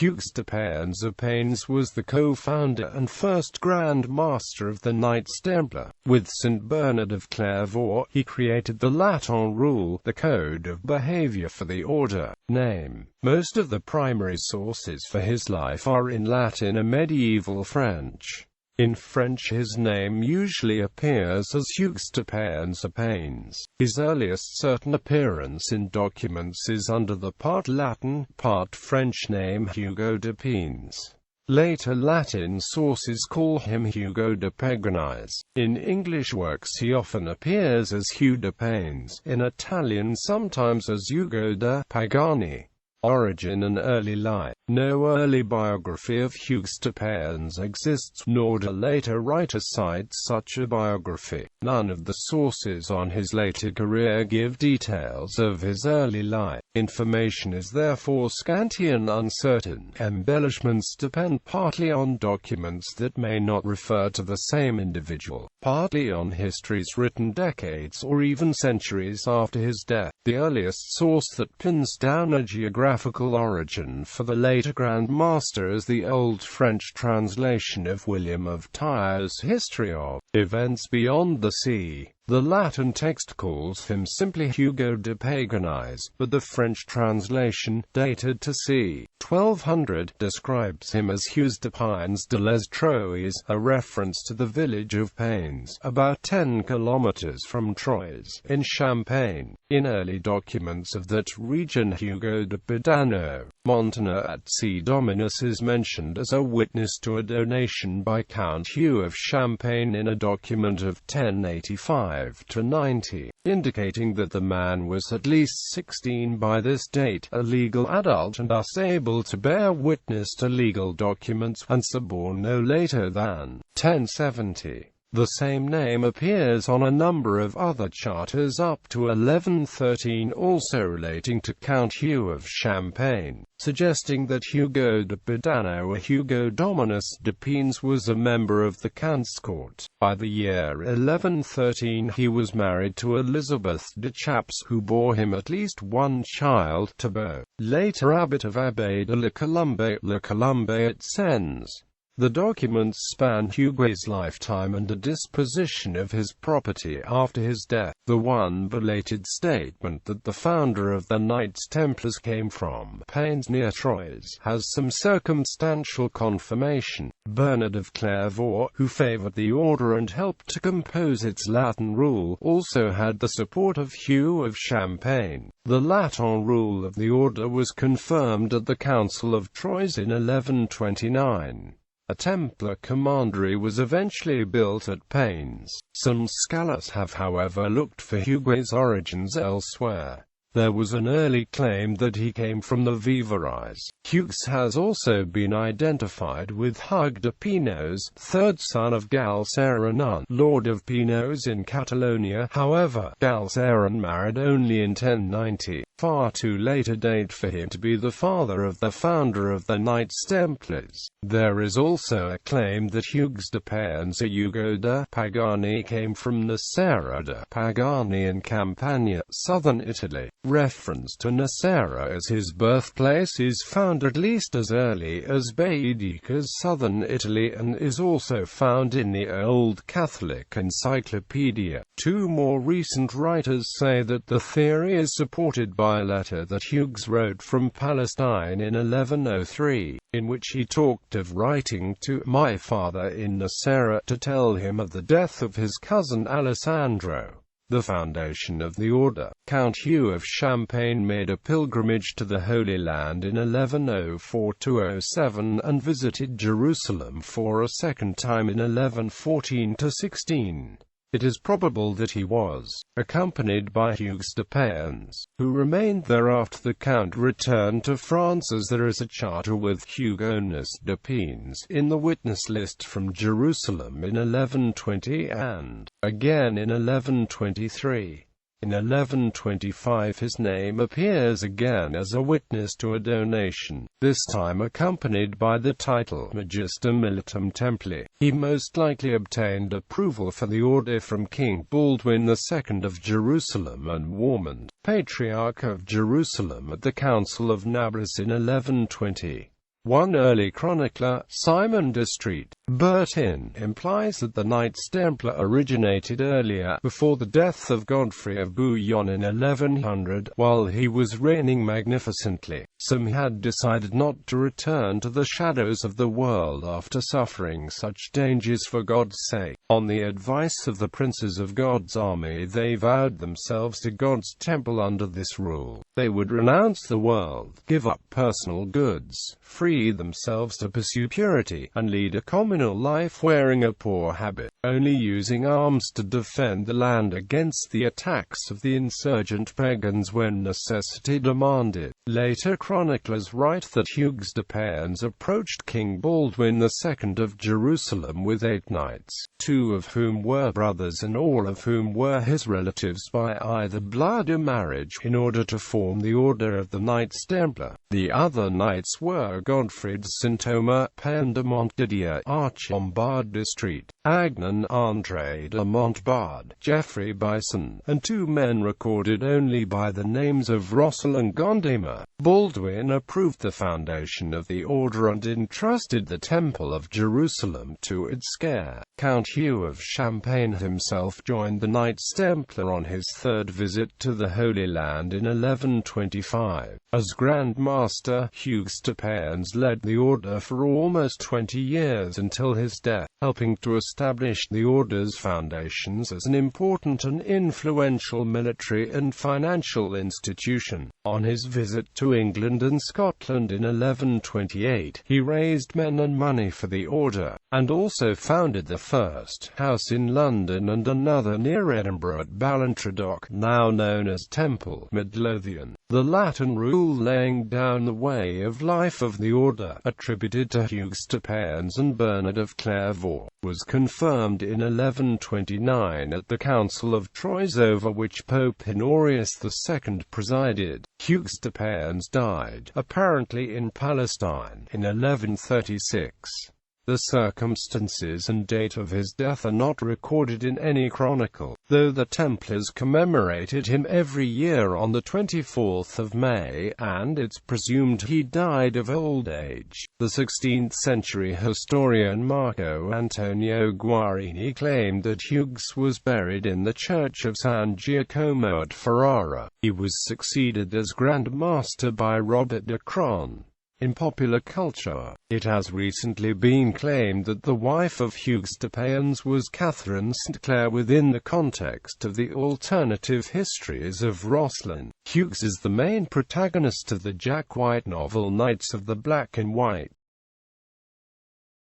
Hugues de Payens of Payns was the co-founder and first Grand Master of the Knights Templar. With St. Bernard of Clairvaux, he created the Latin rule, the code of behavior for the order. Name. Most of the primary sources for his life are in Latin or medieval French. In French his name usually appears as Hugues de Payens of Payns. His earliest certain appearance in documents is under the part Latin, part French name Hugues de Payens. Later Latin sources call him Hugues de Payens. In English works he often appears as Hugh de Payens, in Italian sometimes as Ugo de Pagani. Origin and early life. No early biography of Hugues de Payens exists, nor do later writers cite such a biography. None of the sources on his later career give details of his early life. Information is therefore scanty and uncertain. Embellishments depend partly on documents that may not refer to the same individual, partly on histories written decades or even centuries after his death. The earliest source that pins down a geographical origin for the later Grand Master is the Old French translation of Guillaume de Tyr's History of Events Beyond the Sea. The Latin text calls him simply Hugues de Payens, but the French translation, dated to c. 1200, describes him as Hugues de Payens de les Troyes, a reference to the village of Payns, about 10 kilometers from Troyes, in Champagne. In early documents of that region Hugues de Badano, Montana at C. Dominus is mentioned as a witness to a donation by Count Hugh of Champagne in a document of 1085–90, indicating that the man was at least 16 by this date, a legal adult and thus able to bear witness to legal documents, and suborn no later than 1070. The same name appears on a number of other charters up to 1113, also relating to Count Hugh of Champagne, suggesting that Hugo de Badano or Hugo Dominus de Payens was a member of the Count's court. By the year 1113 he was married to Elizabeth de Chaps, who bore him at least one child, Thibaut, later abbot of Abbey de la Colombe at Sens. The documents span Hugues' lifetime and the disposition of his property after his death. The one belated statement that the founder of the Knights Templars came from Payns near Troyes has some circumstantial confirmation. Bernard of Clairvaux, who favored the order and helped to compose its Latin rule, also had the support of Hugh of Champagne. The Latin rule of the order was confirmed at the Council of Troyes in 1129. A Templar commandery was eventually built at Payns. Some scholars have however looked for Hugues' origins elsewhere. There was an early claim that he came from the Vivarais. Hugues has also been identified with Hugues de Payens, third son of Galceran, Lord of Payens in Catalonia. However, Galceran married only in 1090, far too late a date for him to be the father of the founder of the Knights Templars. There is also a claim that Hugues de Payens or Ugo de Pagani came from Nocera de Pagani in Campania, southern Italy. Reference to Nocera as his birthplace is found at least as early as Baedeker's southern Italy and is also found in the Old Catholic Encyclopedia. Two more recent writers say that the theory is supported by a letter that Hugues wrote from Palestine in 1103, in which he talked of writing to my father in Nocera to tell him of the death of his cousin Alessandro. The foundation of the order. Count Hugh of Champagne made a pilgrimage to the Holy Land in 1104–07 and visited Jerusalem for a second time in 1114–16. It is probable that he was accompanied by Hugues de Payens, who remained there after the Count returned to France, as there is a charter with Hugues de Payens in the witness list from Jerusalem in 1120 and again in 1123. In 1125 his name appears again as a witness to a donation, this time accompanied by the title Magister Militum Templi. He most likely obtained approval for the order from King Baldwin II of Jerusalem and Warmond, Patriarch of Jerusalem, at the Council of Nablus in 1120. One early chronicler, Simon de Bertin, implies that the Knights Templar originated earlier, before the death of Godfrey of Bouillon in 1100, while he was reigning magnificently. Some had decided not to return to the shadows of the world after suffering such dangers for God's sake. On the advice of the princes of God's army, they vowed themselves to God's temple under this rule. They would renounce the world, give up personal goods, free themselves to pursue purity, and lead a communal life wearing a poor habit, only using arms to defend the land against the attacks of the insurgent pagans when necessity demanded. Later chroniclers write that Hugues de Payens approached King Baldwin II of Jerusalem with 8 knights, 2 of whom were brothers and all of whom were his relatives by either blood or marriage, in order to form the Order of the Knights Templar. The other knights were Godfrid Saint-Omer, Payne de Montdidier, Archambaud de Street, Agnan André de Montbard, Geoffrey Bison, and 2 men recorded only by the names of Rossel and Gondemer. Baldwin approved the foundation of the order and entrusted the Temple of Jerusalem to its care. Count Hugh of Champagne himself joined the Knights Templar on his 3rd visit to the Holy Land in 1125. As Grand Master, Hugues de Payens led the order for almost 20 years until his death, helping to establish the order's foundations as an important and influential military and financial institution. On his visit to England and Scotland in 1128, he raised men and money for the order, and also founded the first house in London and another near Edinburgh at Ballintradock, now known as Temple Midlothian. The Latin rule laying down the way of life of the order, attributed to Hugues de Payens and Bernard of Clairvaux, was confirmed in 1129 at the Council of Troyes, over which Pope Honorius II presided. Hugues de Payens died, apparently in Palestine, in 1136. The circumstances and date of his death are not recorded in any chronicle, though the Templars commemorated him every year on the 24th of May, and it's presumed he died of old age. The 16th-century historian Marco Antonio Guarini claimed that Hugues was buried in the church of San Giacomo at Ferrara. He was succeeded as Grand Master by Robert de Cron. In popular culture, it has recently been claimed that the wife of Hugues de Payens was Catherine St. Clair within the context of the alternative histories of Rosslyn. Hugues is the main protagonist of the Jack White novel Knights of the Black and White.